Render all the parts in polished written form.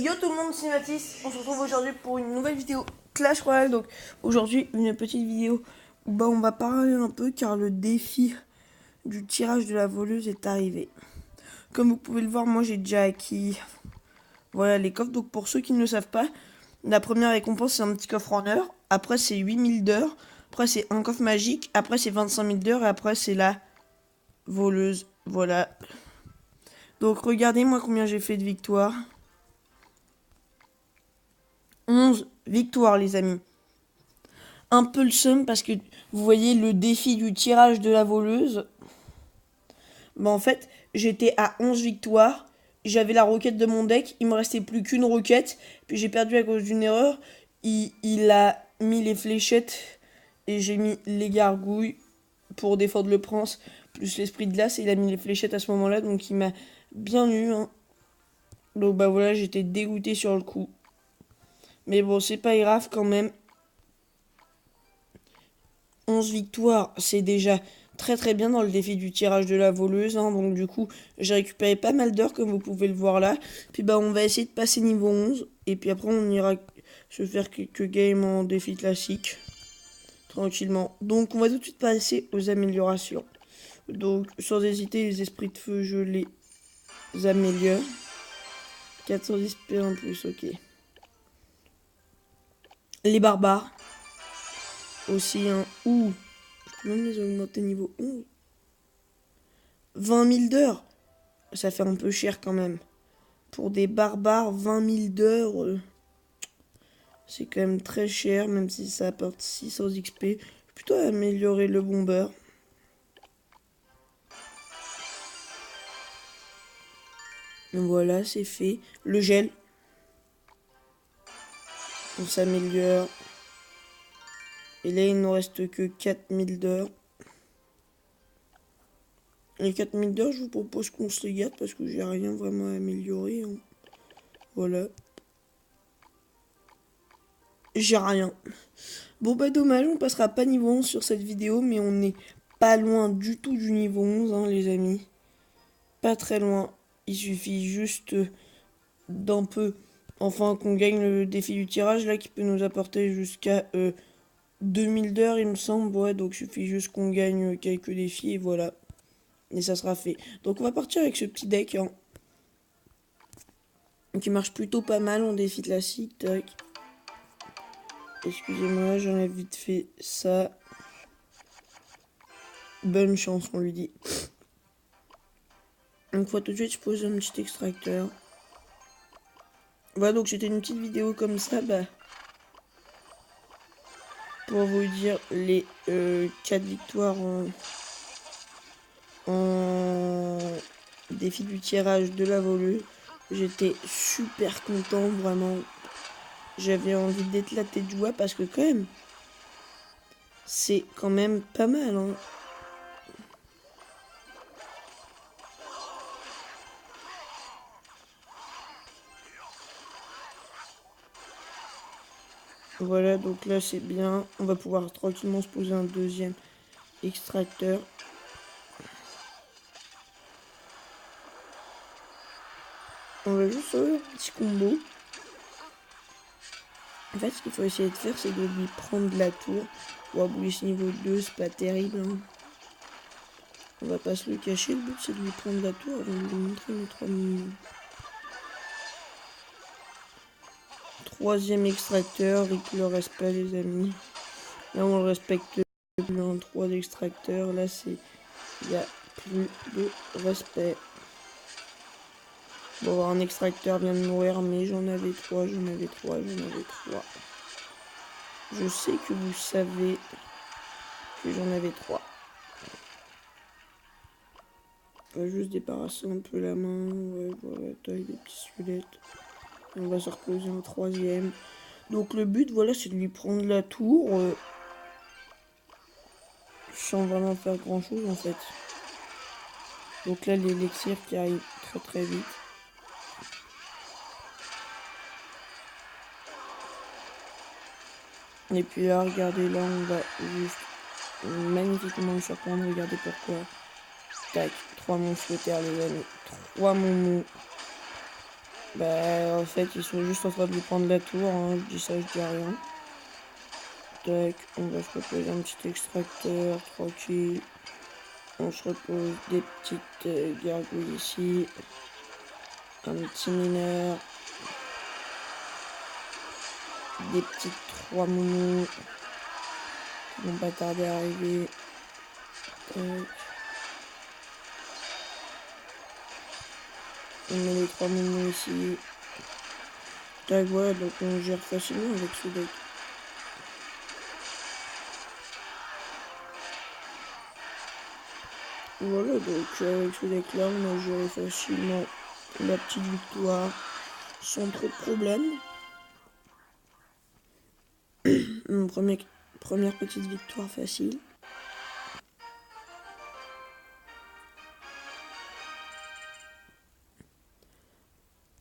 Yo tout le monde, c'est Mathis. On se retrouve aujourd'hui pour une nouvelle vidéo Clash Royale. Donc aujourd'hui, une petite vidéo où on va parler un peu car le défi du tirage de la voleuse est arrivé. Comme vous pouvez le voir, moi j'ai déjà acquis voilà les coffres. Donc pour ceux qui ne le savent pas, la première récompense c'est un petit coffre en or. Après c'est 8000 d'heures. Après c'est un coffre magique. Après c'est 25 000 d'heures. Et après c'est la voleuse. Voilà. Donc regardez moi combien j'ai fait de victoires. 11 victoires les amis. Un peu le seum parce que vous voyez le défi du tirage de la voleuse. En fait, j'étais à 11 victoires. J'avais la roquette de mon deck. Il me restait plus qu'une roquette. Puis j'ai perdu à cause d'une erreur. Il a mis les fléchettes et j'ai mis les gargouilles pour défendre le prince. Plus l'esprit de glace. Et il a mis les fléchettes à ce moment-là. Donc il m'a bien eu. Hein. Donc voilà, j'étais dégoûté sur le coup. Mais bon, c'est pas grave quand même. 11 victoires, c'est déjà très bien dans le défi du tirage de la voleuse. Hein, donc du coup, j'ai récupéré pas mal d'heures comme vous pouvez le voir là. Puis on va essayer de passer niveau 11. Et puis après, on ira se faire quelques games en défi classique. Tranquillement. Donc on va tout de suite passer aux améliorations. Donc sans hésiter, les esprits de feu, je les améliore. 410 P en plus, ok. Les barbares. Aussi un... Ouh, je peux même les augmenter niveau 11. 20 000 d'heures. Ça fait un peu cher quand même. Pour des barbares, 20 000 d'heures, c'est quand même très cher, même si ça apporte 600 XP. Je vais plutôt améliorer le bombeur. Voilà, c'est fait. Le gel. On s'améliore. Et là, il ne nous reste que 4000 d'heures. Les 4000 d'heures, je vous propose qu'on se les garde parce que j'ai rien vraiment à améliorer. Hein. Voilà. J'ai rien. Bon dommage, on passera pas niveau 11 sur cette vidéo, mais on n'est pas loin du tout du niveau 11, hein, les amis. Pas très loin. Il suffit juste d'un peu, enfin qu'on gagne le défi du tirage, là, qui peut nous apporter jusqu'à 2000 d'heures, il me semble. Ouais, donc il suffit juste qu'on gagne quelques défis, et voilà. Et ça sera fait. Donc on va partir avec ce petit deck, hein, qui marche plutôt pas mal en défi classique, tac. Excusez-moi, j'en ai vite fait ça. Bonne chance, on lui dit. Donc tout de suite, je pose un petit extracteur. Voilà, donc c'était une petite vidéo comme ça, pour vous dire les 4 victoires en défi du tirage de la voleuse. J'étais super content, vraiment. J'avais envie d'éclater de joie parce que quand même, c'est quand même pas mal, hein. Voilà, donc là c'est bien. On va pouvoir tranquillement se poser un deuxième extracteur. On va juste faire un petit combo. En fait, ce qu'il faut essayer de faire, c'est de lui prendre la tour. Bon, Bullish niveau 2, c'est pas terrible. Hein. On va pas se le cacher. Le but, c'est de lui prendre la tour avant de lui montrer nos 3 millions. Troisième extracteur, il le respect, les amis. Là, on le respecte plus. En 3 extracteurs, là, c'est... Il n'y a plus de respect. Bon, un extracteur vient de mourir, mais j'en avais 3, j'en avais 3, j'en avais 3. Je sais que vous savez que j'en avais 3. On va juste débarrasser un peu la main. Ouais, voilà, taille des petits squelettes. On va se reposer en troisième. Donc le but, voilà, c'est de lui prendre la tour. Sans vraiment faire grand chose en fait. Donc là, l'élixir qui arrive très vite. Et puis là, regardez, là, on va juste magnifiquement le surprendre. Regardez pourquoi. Tac, 3 mousquetaires, les amis. 3 momos. Bah, en fait, ils sont juste en train de lui prendre la tour, hein. Je dis ça, je dis rien. Tac, on va se reposer un petit extracteur, tranquille. On se repose des petites gargouilles ici. Un petit mineur. Des petites 3 moumous qui vont pas tarder à arriver. Tac. On met les 3 moumous ici. Tac, voilà, donc on gère facilement avec ce deck. Voilà, donc avec ce deck là, on a géré facilement la petite victoire sans trop de problèmes. Première petite victoire facile.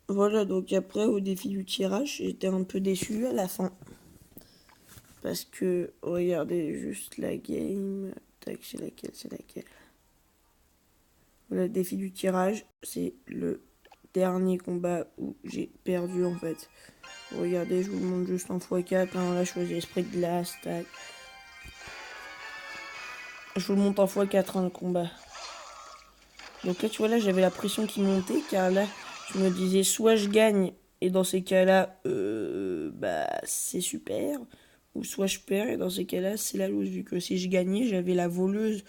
Voilà, donc après au défi du tirage, j'étais un peu déçu à la fin. Parce que, regardez juste la game. Tac, c'est laquelle. Voilà, le défi du tirage, c'est le dernier combat où j'ai perdu en fait. Regardez, je vous le montre juste en x4. Hein, là, je faisais esprit de glace, tac. Je vous le montre en x4, hein, le combat. Donc là, tu vois, là, j'avais la pression qui montait, car là, je me disais, soit je gagne, et dans ces cas-là, bah, c'est super. Ou soit je perds, et dans ces cas-là, c'est la loose. Vu que si je gagnais, j'avais la voleuse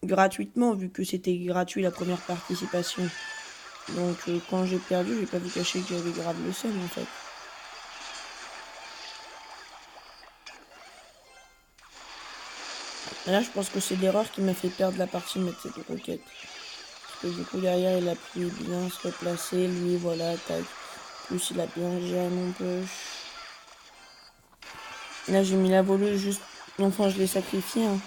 gratuitement, vu que c'était gratuit la première participation. Donc quand j'ai perdu, j'ai pas vu cacher que j'avais grave le seum en fait. Et là, je pense que c'est l'erreur qui m'a fait perdre la partie de mettre cette roquette. Parce que du coup, derrière, il a pu bien se replacer. Lui, voilà, tac. Plus, il a bien géré mon push. Là, j'ai mis la voleuse juste. Enfin, je l'ai sacrifié. Hein.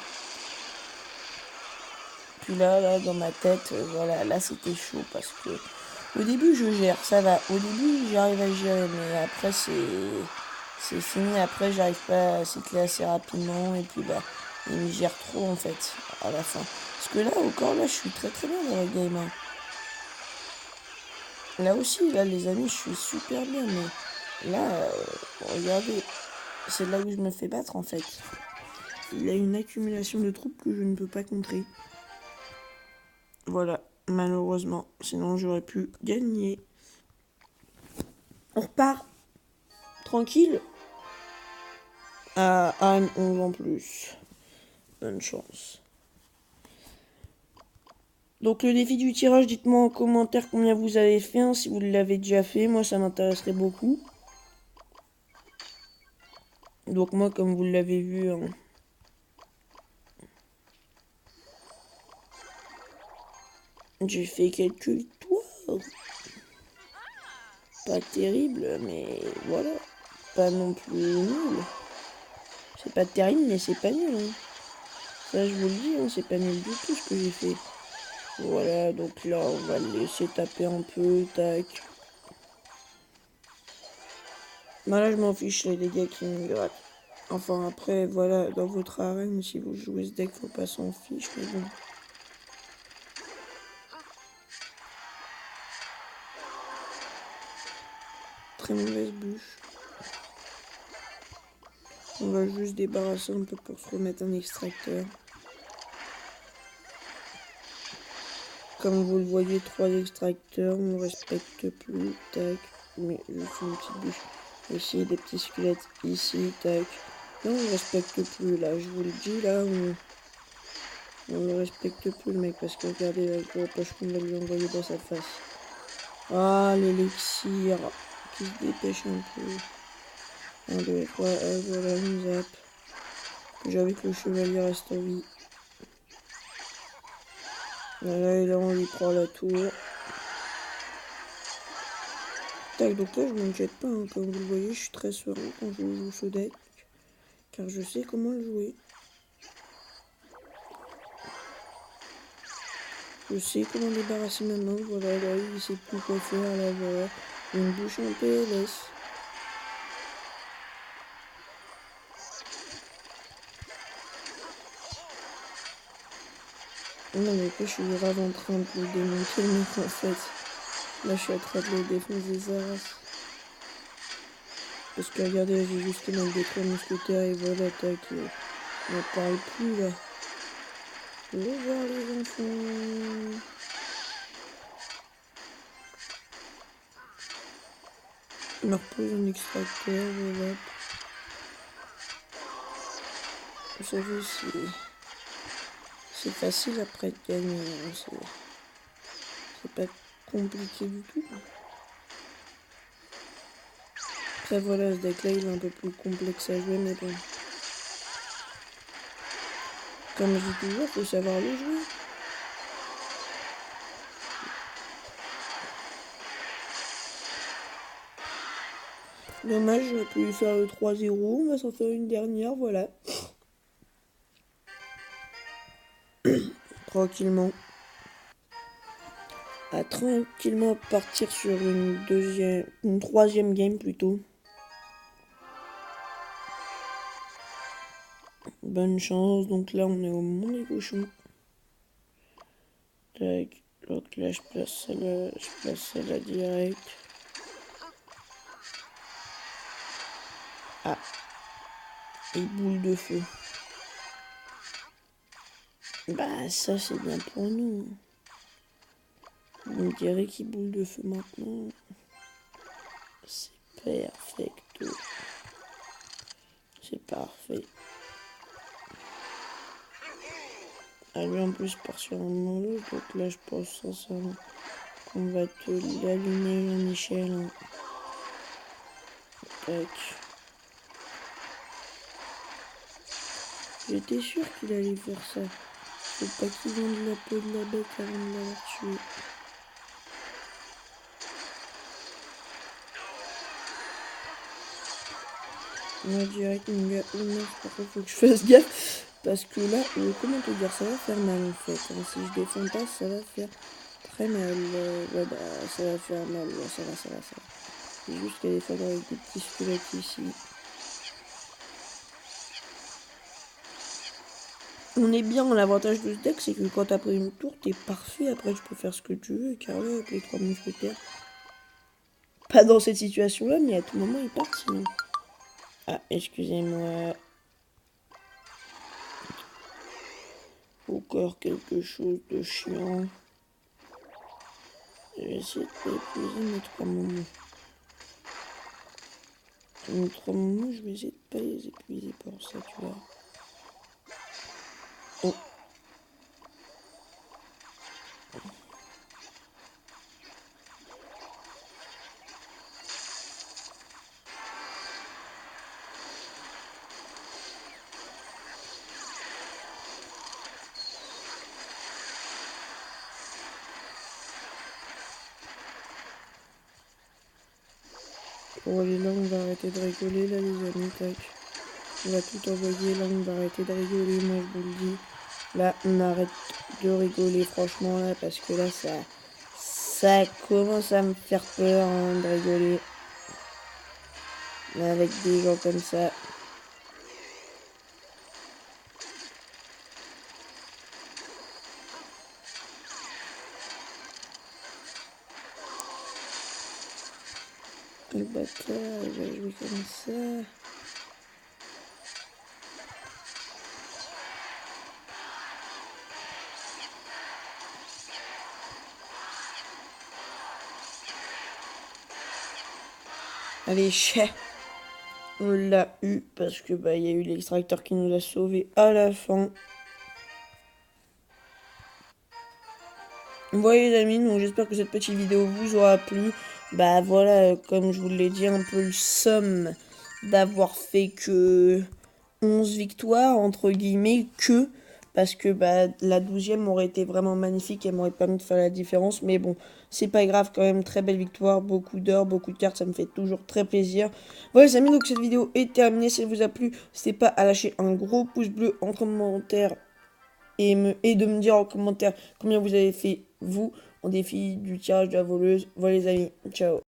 Puis là, dans ma tête, voilà, là, c'était chaud parce que. Au début, je gère, ça va. Au début, j'arrive à gérer, mais après, c'est fini. Après, j'arrive pas à cycler assez rapidement. Et puis, bah, il me gère trop, en fait, à la fin. Parce que là, encore là, je suis très très bien dans la game. Hein. Là aussi, là, les amis, je suis super bien. Mais là, regardez, c'est là où je me fais battre, en fait. Il y a une accumulation de troupes que je ne peux pas contrer. Voilà, malheureusement. Sinon, j'aurais pu gagner. On repart tranquille. À un 11 en plus. Bonne chance. Donc le défi du tirage, dites-moi en commentaire combien vous avez fait, hein, si vous l'avez déjà fait. Moi, ça m'intéresserait beaucoup. Donc moi, comme vous l'avez vu, hein, j'ai fait quelques victoires. Pas terrible, mais voilà. Pas non plus nul. C'est pas terrible, mais c'est pas nul. Hein. Ça, je vous le dis, hein, c'est pas nul du tout ce que j'ai fait. Voilà, donc là, on va le laisser taper un peu, tac. Bah là, je m'en fiche, les dégâts qui me grattent. Enfin, après, voilà, dans votre arène, si vous jouez ce deck, faut pas s'en fiche, mais bon. Très mauvaise bûche. On va juste débarrasser un peu pour se remettre un extracteur. Comme vous le voyez, 3 extracteurs, on respecte plus, tac. Mais juste une petite bûche. Ici, des petits squelettes, ici, tac. Là, on respecte plus, là, je vous le dis, là, on ne respecte plus le mec, parce que regardez la grosse poche qu'on va lui envoyer dans sa face. Ah, l'élixir qui se dépêche un peu. 1, 2, 3, voilà, une zap. J'avais que le chevalier reste en vie. Voilà, et là on lui prend la tour. Tac, donc là je ne me jette pas, hein. Comme vous le voyez, je suis très serein quand je joue ce deck. Car je sais comment le jouer. Je sais comment débarrasser ma main, voilà, là il sait plus quoi faire, là voilà. Une bouche en PLS. Non mais après je suis grave en train de démonter le mec en fait. Là, je suis en train de le défoncer sa race. Parce que regardez, j'ai justement des 3 mousquetaires et voilà, tac. On ne parle plus là. Au revoir les enfants. On leur pose un extracteur, voilà. Vous savez, c'est facile après de gagner. Hein. C'est pas compliqué du tout. Après voilà, ce deck là il est un peu plus complexe à jouer, mais bon. Comme je dis toujours, faut savoir le jouer. Dommage, j'aurais pu faire le 3-0, on va s'en faire une dernière, voilà. Tranquillement. À tranquillement partir sur une troisième game plutôt. Bonne chance, donc là on est au monde des cochons. Tac, donc là je place celle-là direct. Ah, et boule de feu. Bah ça c'est bien pour nous. On dirait qu'il boule de feu maintenant. C'est perfecto. C'est parfait. Ah lui en plus part sur un monde, donc là je pense sincèrement qu'on va te l'allumer Jean-Michel. Hein. Tac. J'étais sûr qu'il allait faire ça. Faut pas qu'il vende la peau de la bête avant de l'avoir tué. Moi direct mon gars, oh non, par contre faut que je fasse gaffe. Parce que là, comment te dire, ça va faire mal en fait. Hein. Si je défends pas, ça va faire très mal. Ouais bah ça va faire mal, ouais, ça va. C'est juste qu'il y a des fois avec des petits squelettes ici. On est bien, l'avantage de ce deck, c'est que quand t'as pris une tour, t'es parfait. Après, tu peux faire ce que tu veux, car là, avec les 3 mousquetaires. Pas dans cette situation-là, mais à tout moment, ils partent sinon. Ah, excusez-moi. Encore quelque chose de chiant. Je vais essayer de épuiser mes 3 moments. Mes 3 moments, je vais essayer de pas les épuiser pour ça, tu vois. Oh. Bon allez, là on va arrêter de rigoler là les amis, tac. On va tout envoyer, là on va arrêter de rigoler, moi je vous le dis. Là on arrête de rigoler franchement là, parce que là ça commence à me faire peur hein, de rigoler. Avec des gens comme ça. Le bâtard, il va jouer comme ça. Allez, chais. On l'a eu parce que bah il y a eu l'extracteur qui nous a sauvés à la fin. Voilà les amis, donc j'espère que cette petite vidéo vous aura plu. Bah voilà, comme je vous l'ai dit, un peu le somme d'avoir fait que 11 victoires, entre guillemets, parce que bah, la 12e aurait été vraiment magnifique, elle m'aurait permis de faire la différence, mais bon, c'est pas grave, quand même, très belle victoire, beaucoup d'heures, beaucoup de cartes, ça me fait toujours très plaisir. Voilà les amis, donc cette vidéo est terminée, si elle vous a plu, n'hésitez pas à lâcher un gros pouce bleu en commentaire, et de me dire en commentaire combien vous avez fait, vous, en défi du tirage de la voleuse. Voilà les amis, ciao.